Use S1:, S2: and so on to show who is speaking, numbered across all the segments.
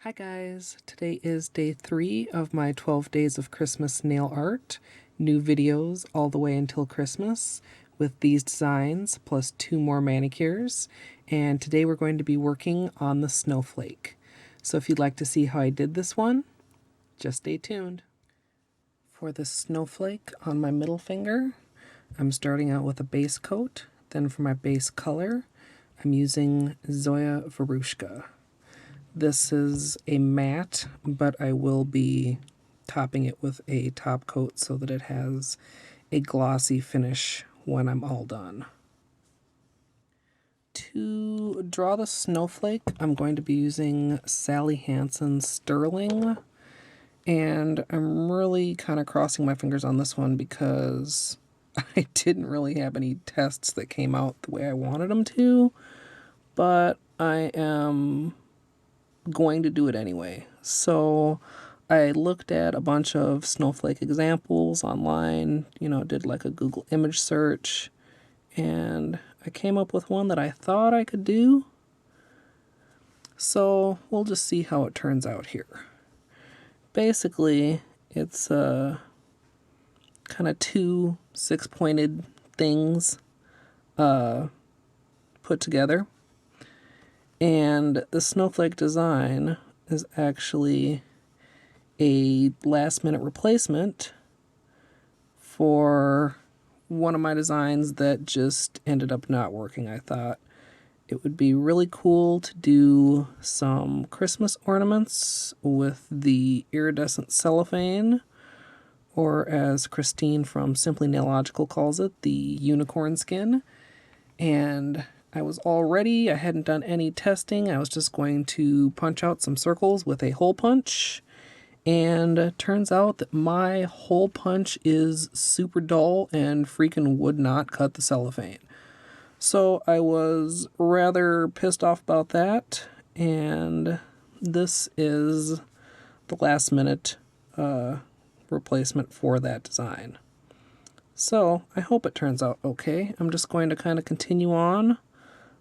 S1: Hi guys, today is day 3 of my 12 days of Christmas nail art. New videos all the way until Christmas with these designs plus 2 more manicures. And today we're going to be working on the snowflake. So if you'd like to see how I did this one, just stay tuned. For the snowflake on my middle finger, I'm starting out with a base coat. Then for my base color, I'm using Veruschka. This is a matte, but I will be topping it with a top coat so that it has a glossy finish when I'm all done. To draw the snowflake, I'm going to be using Sally Hansen Sterling, and I'm really kind of crossing my fingers on this one because I didn't really have any tests that came out the way I wanted them to, but I am going to do it anyway. So I looked at a bunch of snowflake examples online, did like a Google image search, and I came up with one that I thought I could do. So we'll just see how it turns out here. Basically, it's kind of 2 6-pointed things put together. And the snowflake design is actually a last-minute replacement for one of my designs that just ended up not working. I thought it would be really cool to do some Christmas ornaments with the iridescent cellophane, or as Christine from Simply Nailogical calls it, the unicorn skin. And I was all ready. I hadn't done any testing. I was just going to punch out some circles with a hole punch. And it turns out that my hole punch is super dull and freaking would not cut the cellophane. So I was rather pissed off about that. And this is the last minute replacement for that design. So I hope it turns out okay. I'm just going to kind of continue on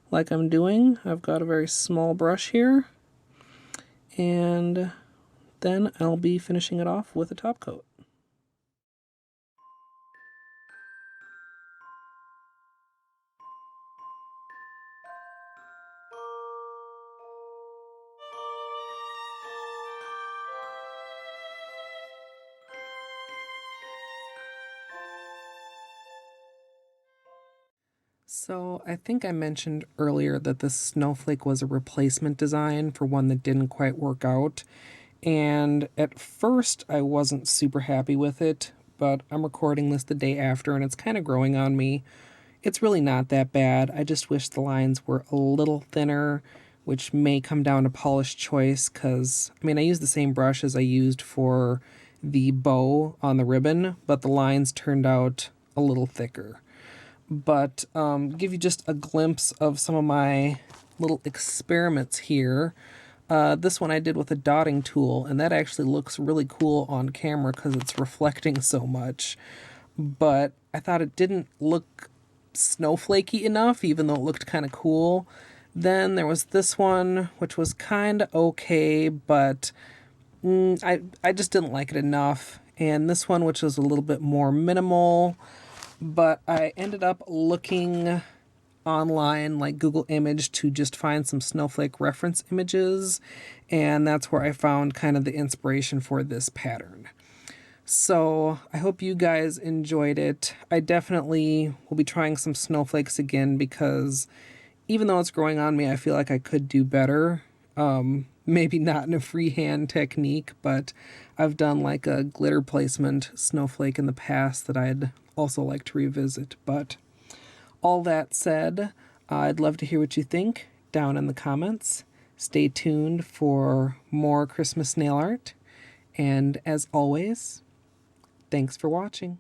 S1: like I'm doing. I've got a very small brush here, and then I'll be finishing it off with a top coat. So I think I mentioned earlier that this snowflake was a replacement design for one that didn't quite work out. And at first I wasn't super happy with it, but I'm recording this the day after and it's kind of growing on me. It's really not that bad. I just wish the lines were a little thinner, which may come down to polish choice because, I use the same brush as I used for the bow on the ribbon, but the lines turned out a little thicker. But give you just a glimpse of some of my little experiments here. This one I did with a dotting tool, and that actually looks really cool on camera because it's reflecting so much. But I thought it didn't look snowflakey enough, even though it looked kind of cool. Then there was this one, which was kind of okay, but I just didn't like it enough. And this one, which was a little bit more minimal, but I ended up looking online, like Google Image, to just find some snowflake reference images, and that's where I found kind of the inspiration for this pattern. So I hope you guys enjoyed it. I definitely will be trying some snowflakes again because even though it's growing on me, I feel like I could do better. Maybe not in a freehand technique, but I've done like a glitter placement snowflake in the past that I'd also like to revisit. But all that said, I'd love to hear what you think down in the comments. Stay tuned for more Christmas nail art. And as always, thanks for watching.